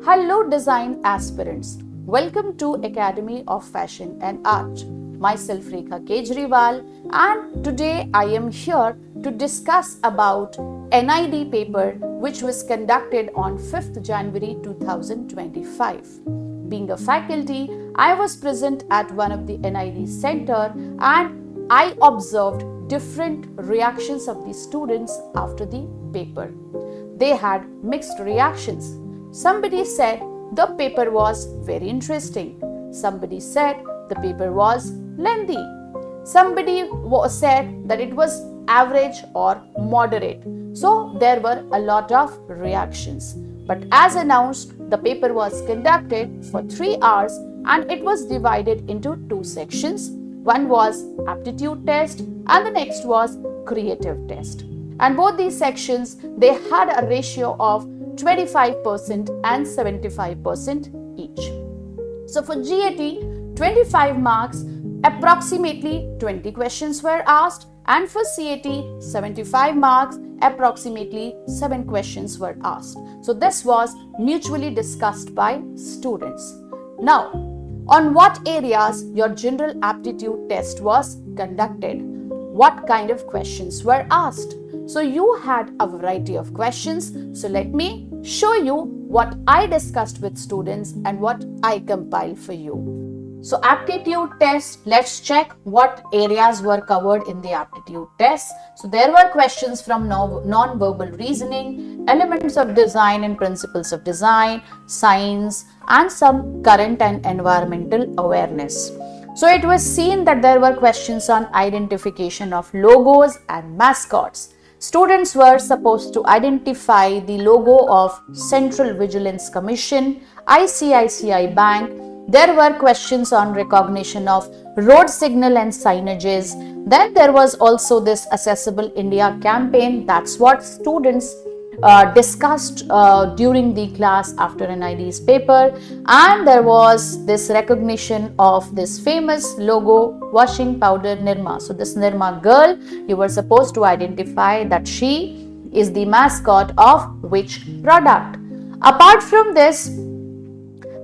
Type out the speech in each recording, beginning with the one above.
Hello design aspirants. Welcome to Academy of Fashion and Art. Myself Rekha Kejriwal, and today I am here to discuss about NID paper which was conducted on 5th January 2025. Being a faculty, I was present at one of the NID center and I observed different reactions of the students after the paper. They had mixed reactions. Somebody said the paper was very interesting. Somebody said the paper was lengthy. Somebody said that it was average or moderate. So there were a lot of reactions. But as announced, the paper was conducted for 3 hours and it was divided into 2 sections. One was aptitude test and the next was creative test. And both these sections, they had a ratio of 25% and 75% each. So for GAT, 25 marks, approximately 20 questions were asked, and for CAT, 75 marks, approximately 7 questions were asked. So this was mutually discussed by students. Now, on what areas your general aptitude test was conducted? What kind of questions were asked? So you had a variety of questions. So let me show you what I discussed with students and what I compiled for you. So aptitude test, let's check what areas were covered in the aptitude test. So there were questions from non-verbal reasoning, elements of design and principles of design, science, and some current and environmental awareness. So it was seen that there were questions on identification of logos and mascots. Students were supposed to identify the logo of Central Vigilance Commission, ICICI Bank. There were questions on recognition of road signal and signages. Then there was also this Accessible India campaign. That's what students discussed during the class after NID's paper. And there was this recognition of this famous logo, washing powder Nirma. So this Nirma girl, you were supposed to identify that she is the mascot of which product. Apart from this,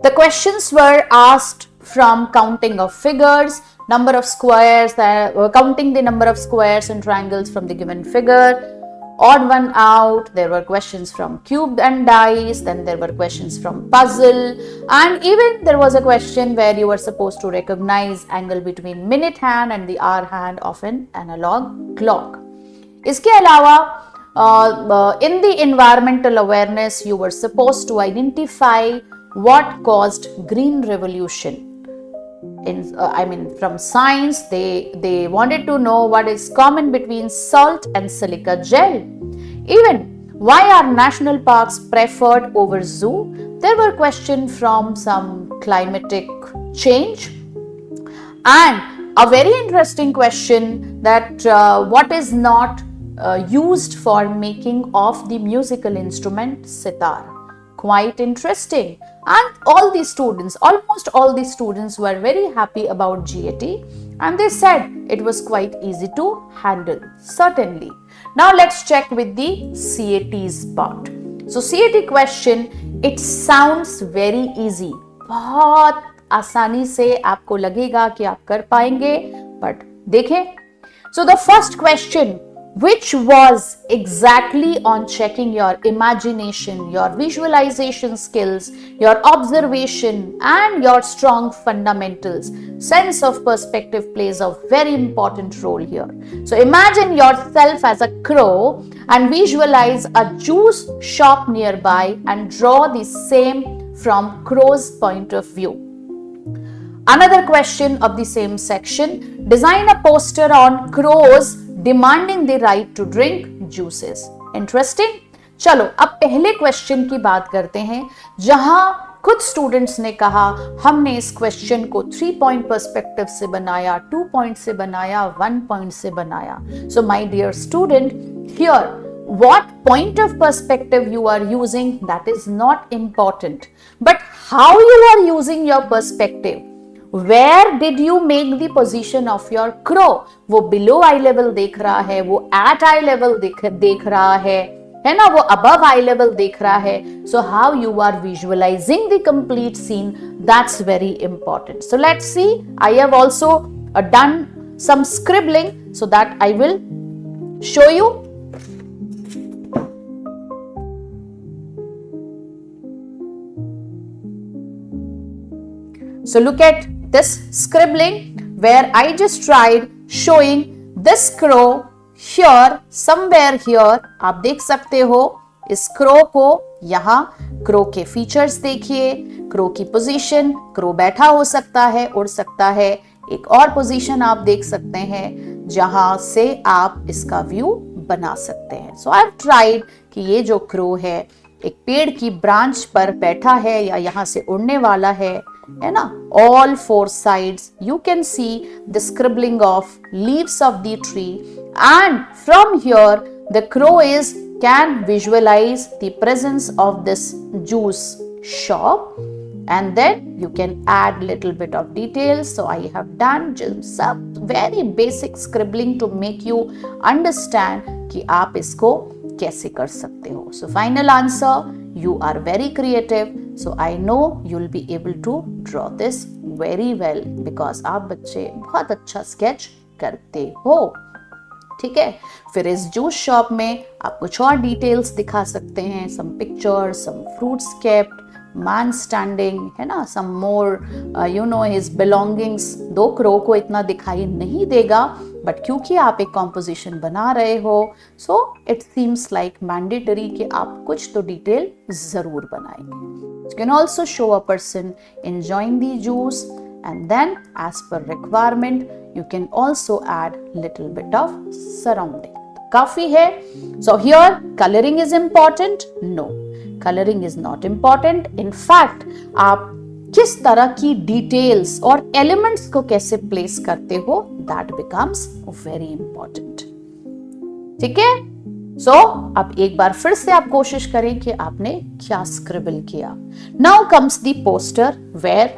the questions were asked from counting of figures, number of squares, counting the number of squares and triangles from the given figure, odd one out. There were questions from cube and dice, then there were questions from puzzle, and even there was a question where you were supposed to recognize angle between minute hand and the hour hand of an analog clock. इसके अलावा in the environmental awareness, you were supposed to identify what caused green revolution. From science, they wanted to know what is common between salt and silica gel. Even why are national parks preferred over zoo? There were questions from some climatic change, and a very interesting question that what is not used for making of the musical instrument sitar. Quite interesting. And all the students, almost all the students were very happy about GAT, and they said it was quite easy to handle, certainly. Now let's check with the CAT's part. So CAT question, it sounds very easy. बहुत आसानी से आपको लगेगा कि आप कर पाएंगे, but देखें. So the first question, which was exactly on checking your imagination, your visualization skills, your observation, and your strong fundamentals. Sense of perspective plays a very important role here. So imagine yourself as a crow and visualize a juice shop nearby and draw the same from crow's point of view. Another question of the same section, design a poster on crows demanding the right to drink juices. Interesting? चलो अब पहले question की बात करते हैं, जहां खुद students ने कहा हमने इस क्वेश्चन को 3 पॉइंट पर्सपेक्टिव से बनाया, 2 पॉइंट से बनाया, 1 पॉइंट से बनाया. So my dear student, here what point of perspective you are using, that is not important, but how you are using your perspective. Where did you make the position of your crow? वो below eye level देख रहा है, वो at eye level देख रहा है, है ना, वो अबव आई लेवल देख रहा है. So how you are visualizing the complete scene, that's very important. So let's see, I have also done some scribbling so that I will show you. So look at this scribbling where I just tried showing this crow here, somewhere here. आप देख सकते हो इस crow को. यहाँ crow के features देखिए, crow की position, crow बैठा हो सकता है, उड़ सकता है. एक और पोजीशन आप देख सकते हैं जहां से आप इसका व्यू बना सकते हैं. सो आई हैव ट्राइड कि ये जो क्रो है एक पेड़ की ब्रांच पर बैठा है या यहां से उड़ने वाला है ना. All four sides you can see the scribbling of leaves of the tree, and from here the crow is can visualize the presence of this juice shop. And then you can add little bit of details. So I have done just some very basic scribbling to make you understand कि आप इसको कैसे कर सकते हो. So final answer, you are very creative. So I know you'll be able to draw this very well because आप बच्चे बहुत अच्छा sketch करते हो. ठीक है. फिर इस जूस शॉप में आप कुछ और डिटेल्स दिखा सकते हैं. some pictures, some fruits kept, man standing, है ना, some more you know his belongings. दो क्रो को इतना दिखाई नहीं देगा, बट क्योंकि आप एक कॉम्पोजिशन बना रहे हो, so it seems like mandatory कि आप कुछ तो डिटेल जरूर बनाएंगे. You can also show a person enjoying the juice, and then as per requirement you can also add little bit of surrounding. काफी है. So here coloring is important? No. Coloring is not important. In fact, आप किस तरह की details और elements को कैसे place करते हो, that becomes very important. ठीक है. सो अब एक बार फिर से आप कोशिश करें कि आपने क्या स्क्रिबल किया. Now comes the poster where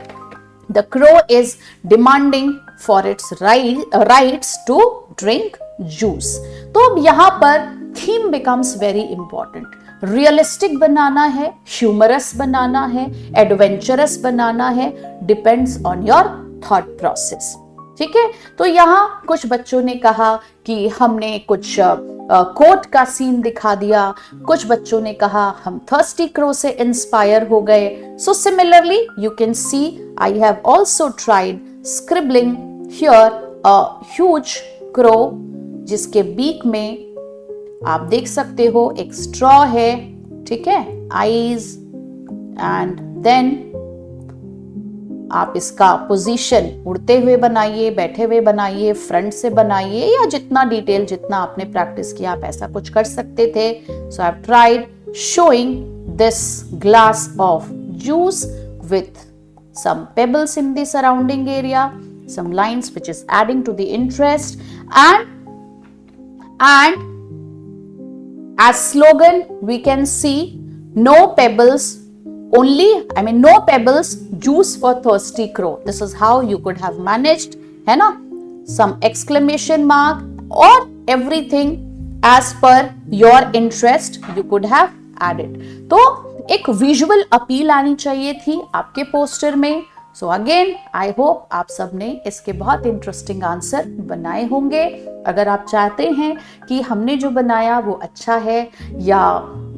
the crow is demanding for its rights to drink juice. तो अब यहाँ पर theme becomes very important. Realistic बनाना है, ह्यूमरस बनाना है, एडवेंचरस बनाना है, depends on your thought process. ठीक है. तो यहाँ कुछ बच्चों ने कहा कि हमने कुछ कोर्ट का सीन दिखा दिया, कुछ बच्चों ने कहा हम थर्स्टी क्रो से इंस्पायर हो गए. So similarly you can C I have also tried scribbling here a huge crow जिसके बीक में आप देख सकते हो एक स्ट्रॉ है. ठीक है. आईज, एंड देन आप इसका पोजीशन उड़ते हुए बनाइए, बैठे हुए बनाइए, फ्रंट से बनाइए, या जितना डिटेल जितना आपने प्रैक्टिस किया आप ऐसा कुछ कर सकते थे. So I have tried showing this glass of juice with some pebbles in the surrounding area, some lines which is adding to the interest, and as slogan we can see no pebbles only, no pebbles, juice for thirsty crow. This is how you could have managed, है ना, some exclamation mark or everything as per your interest you could have added. तो एक visual appeal आनी चाहिए थी आपके poster में. So again I hope आप सब ने इसके बहुत इंटरेस्टिंग आंसर बनाए होंगे. अगर आप चाहते हैं कि हमने जो बनाया वो अच्छा है, या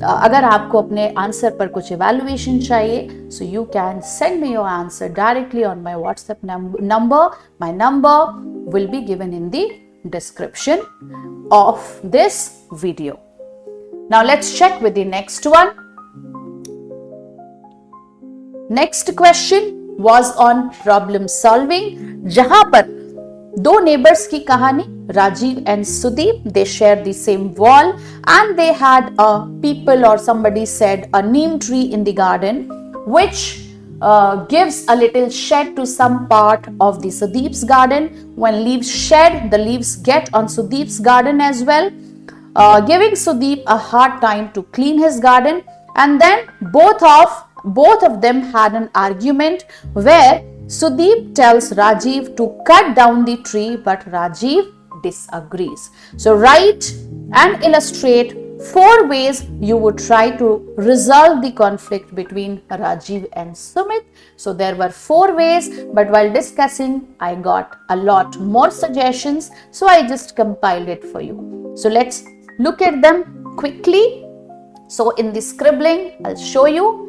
अगर आपको अपने आंसर पर कुछ इवैल्यूएशन चाहिए, so you can send me your answer directly on my WhatsApp number. My number will be given in the description of this video. Now let's check with the next one. Next question was on problem solving, जहां पर दो neighbours की कहानी, Rajiv and Sudeep. they shared the same wall and they had a people or somebody said a neem tree in the garden which gives a little shed to some part of the Sudeep's garden. When leaves shed, the leaves get on Sudeep's garden as well, giving Sudeep a hard time to clean his garden. And then both of them had an argument where Sudeep tells Rajiv to cut down the tree, but Rajiv disagrees. So write and illustrate 4 ways you would try to resolve the conflict between Rajiv and Sumit. So there were 4 ways, but while discussing, I got a lot more suggestions. So I just compiled it for you. So let's look at them quickly. So in the scribbling, I'll show you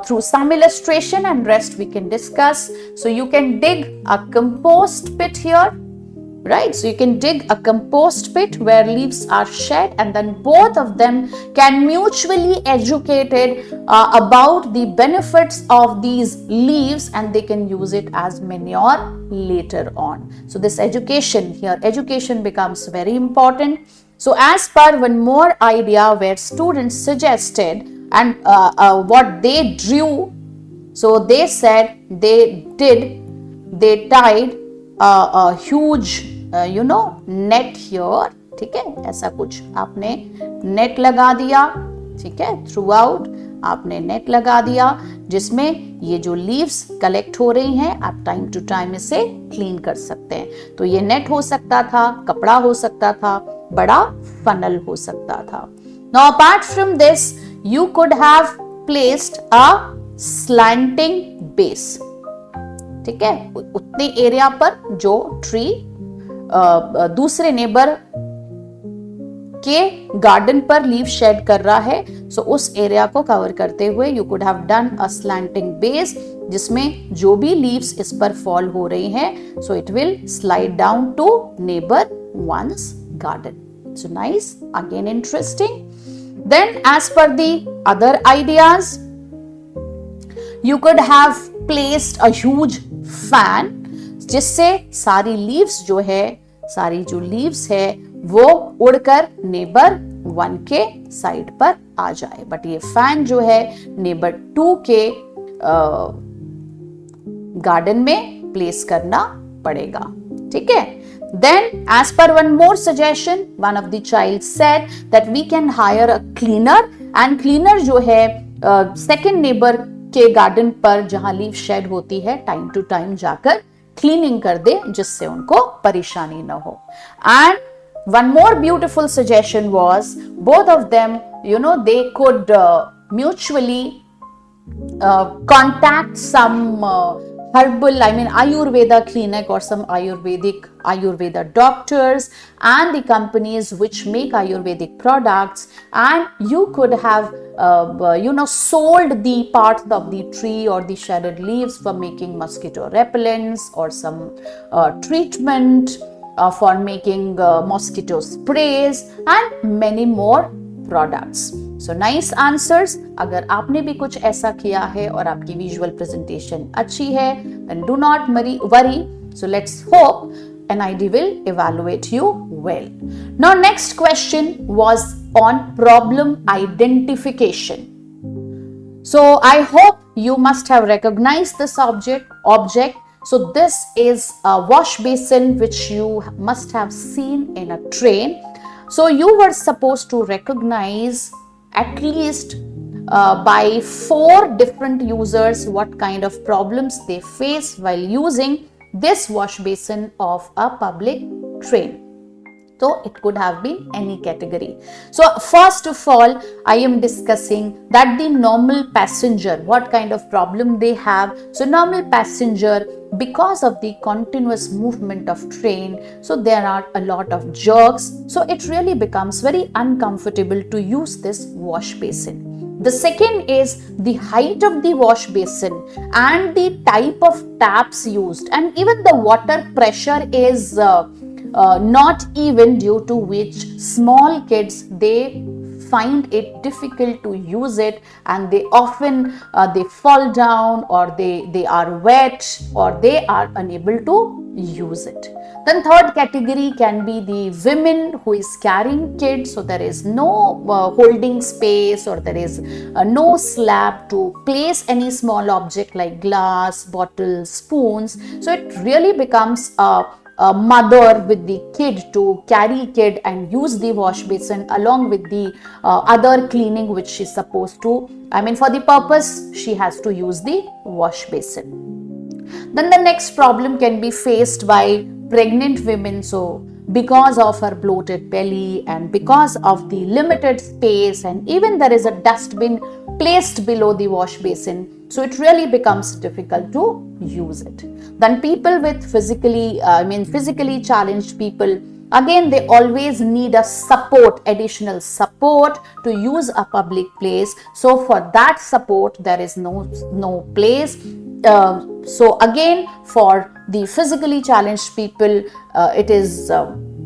through some illustration, and rest we can discuss. So you can dig a compost pit here. Right, so you can dig a compost pit where leaves are shed, and then both of them can mutually educated about the benefits of these leaves, and they can use it as manure later on. So this education here, education becomes very important. So as per one more idea where students suggested and what they drew, so they said they tied a huge net here, ठीक है, ऐसा कुछ आपने net लगा दिया, ठीक है, through out आपने नेट लगा दिया, जिसमें ये जो लीव्स कलेक्ट हो रही हैं आप टाइम टू टाइम इसे क्लीन कर सकते हैं. तो ये नेट हो सकता था, कपड़ा हो सकता था, बड़ा फनल हो सकता था. Now apart from this you could have placed a slanting base, ठीक है, उतने एरिया पर जो ट्री दूसरे नेबर के गार्डन पर लीव शेड कर रहा है, सो उस एरिया को कवर करते हुए you could have done a slanting base, जिसमें जो भी लीव्स इस पर फॉल हो रही हैं, so it will slide down to neighbour once garden. So nice, again interesting. Then as per the other ideas you could have placed a huge fan, जिससे सारी लीव्स जो है, सारी जो लीव्स है वो उड़कर नेबर 1 के साइड पर आ जाए. बट ये फैन जो है नेबर 2 के गार्डन में प्लेस करना पड़ेगा, ठीक है. Then as per one more suggestion, one of the child said that we can hire a cleaner, and cleaner जो है second neighbor के गार्डन पर जहां लीव शेड होती है टाइम टू टाइम जाकर क्लीनिंग कर दे, जिससे उनको परेशानी न हो. And one more beautiful suggestion was both of them, they could mutually contact some herbal, Ayurveda clinic or some Ayurveda doctors and the companies which make Ayurvedic products, and you could have sold the parts of the tree or the shredded leaves for making mosquito repellents or some treatment for making mosquito sprays and many more products. So nice answers. अगर आपने भी कुछ ऐसा किया है और आपकी visual presentation अच्छी है, then do not worry. So let's hope NID will evaluate you well. Now next question was on problem identification. So I hope you must have recognized this object. So this is a wash basin which you must have seen in a train. So you were supposed to recognize at least by 4 different users what kind of problems they face while using this wash basin of a public train. So it could have been any category. So first of all, I am discussing that the normal passenger, what kind of problem they have. So normal passenger, because of the continuous movement of train, so there are a lot of jerks. So it really becomes very uncomfortable to use this wash basin. The second is the height of the wash basin and the type of taps used, and even the water pressure is not even, due to which small kids, they find it difficult to use it, and they often they fall down, or they are wet, or they are unable to use it. Then third category can be the women who is carrying kids, so there is no holding space, or there is no slab to place any small object like glass, bottles, spoons. So it really becomes a mother with the kid to carry kid and use the wash basin along with the other cleaning which she's supposed to, for the purpose she has to use the wash basin. Then the next problem can be faced by pregnant women. So because of her bloated belly and because of the limited space, and even there is a dustbin placed below the wash basin, so it really becomes difficult to use it. Then people with physically challenged people, again they always need a support, additional support to use a public place. So for that support there is no place. So again, for the physically challenged people, it is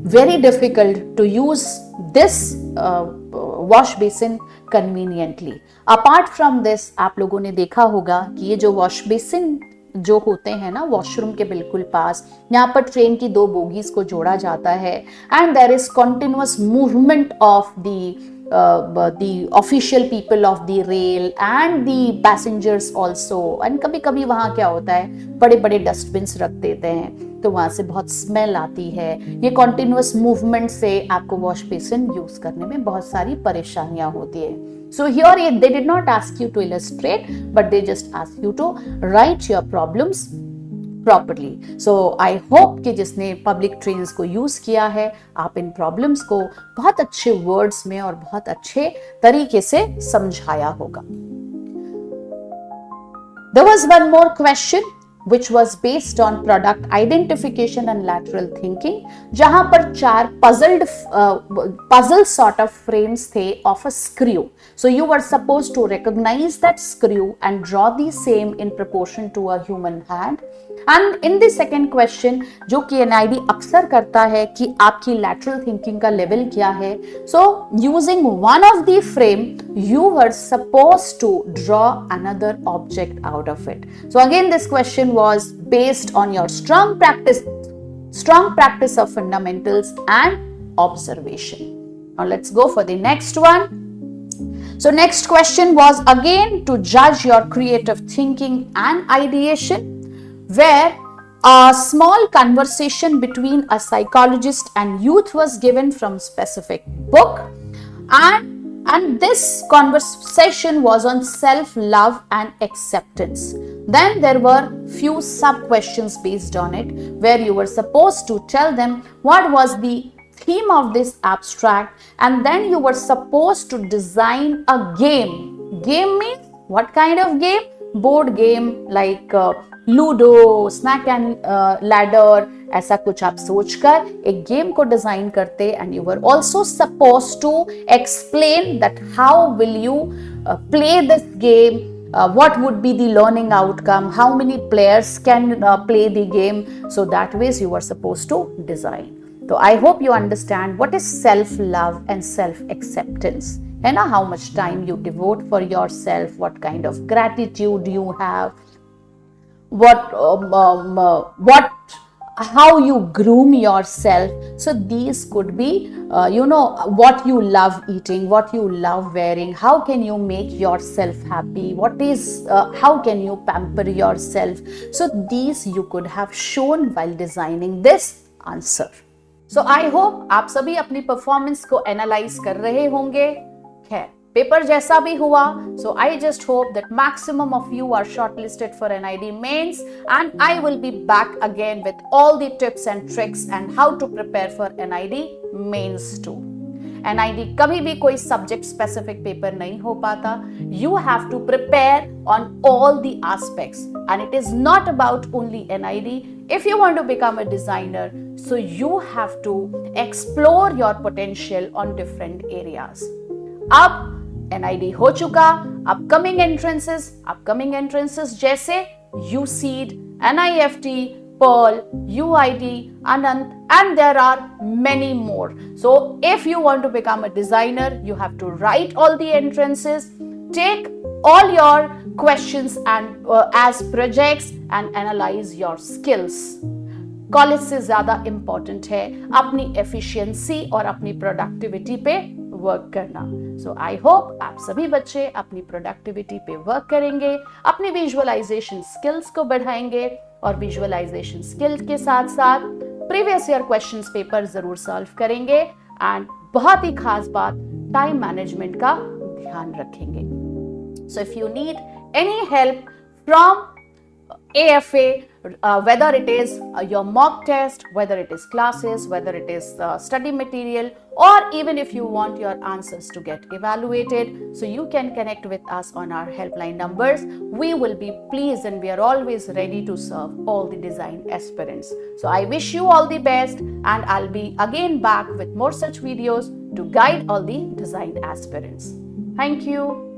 very difficult to use this wash basin conveniently. Apart from this, आप लोगों ने देखा होगा कि ये जो wash basin जो होते हैं ना वॉशरूम के बिल्कुल पास, यहाँ पर ट्रेन की 2 बोगीज को जोड़ा जाता है and there is continuous movement of the official people of the rail and the passengers also. and कभी कभी वहाँ क्या होता है, बड़े बड़े डस्टबिन्स रख देते हैं तो वहाँ से बहुत स्मेल आती है. ये कॉन्टिन्यूअस मूवमेंट से आपको वॉश बेसिन यूज करने में बहुत सारी परेशानियां होती है. So here they did not ask you to illustrate, but they just asked you to write your problems properly. So I hope कि जिसने public trains को use किया है, आप इन problems को बहुत अच्छे words में और बहुत अच्छे तरीके से समझाया होगा. There was one more question which was based on product identification and lateral thinking, जहां पर 4 puzzle sort of frames थे of a screw. So you were supposed to recognize that screw and draw the same in proportion to a human hand. And in the second question, जो कि NID अक्सर करता है कि आपकी lateral thinking का level क्या है, so using one of the frame, you were supposed to draw another object out of it. So again, this question was based on your strong practice of fundamentals and observation. Now let's go for the next one. So next question was again to judge your creative thinking and ideation, where a small conversation between a psychologist and youth was given from specific book, and this conversation was on self-love and acceptance. Then there were few sub-questions based on it, where you were supposed to tell them what was the theme of this abstract, and then you were supposed to design a game. Game means what kind of game? Board game like Ludo, snake and ladder, ऐसा कुछ आप सोचकर एक game को design करते. And you were also suppose to explain that how will you play this game, what would be the learning outcome, how many players can play the game. So that ways you were supposed to design. So I hope you understand what is self love and self acceptance, and how much time you devote for yourself, what kind of gratitude you have, how you groom yourself. So these could be what you love eating, what you love wearing, how can you make yourself happy, how can you pamper yourself. So these you could have shown while designing this answer. So I hope आप सभी अपनी performance को analyse कर रहे होंगे. खैर, paper जैसा भी हुआ, so I just hope that maximum of you are shortlisted for NID mains, and I will be back again with all the tips and tricks and how to prepare for NID mains too. NID कभी भी कोई subject specific paper नहीं हो पाता. You have to prepare on all the aspects, and it is not about only NID. If you want to become a designer, so you have to explore your potential on different areas. अब NID हो चुका, upcoming entrances जैसे USEED, NIFT, Pearl, UIT, Anant, and there are many more. So if you want to become a designer, you have to write all the entrances, take all your questions and as projects and analyze your skills. College से ज्यादा important है अपनी efficiency और अपनी productivity पे work करना. सो I hope आप सभी बच्चे अपनी प्रोडक्टिविटी पे वर्क करेंगे, अपनी विजुअलाइजेशन स्किल्स को बढ़ाएंगे, और विजुअलाइजेशन स्किल्स के साथ साथ प्रीवियस ईयर क्वेश्चंस पेपर जरूर सॉल्व करेंगे. एंड बहुत ही खास बात, टाइम मैनेजमेंट का ध्यान रखेंगे. So if you need any help from AFA, whether it is your mock test, whether it is classes, whether it is study material, or even if you want your answers to get evaluated. So you can connect with us on our helpline numbers. We will be pleased and we are always ready to serve all the design aspirants. So I wish you all the best, and I'll be again back with more such videos to guide all the design aspirants. Thank you.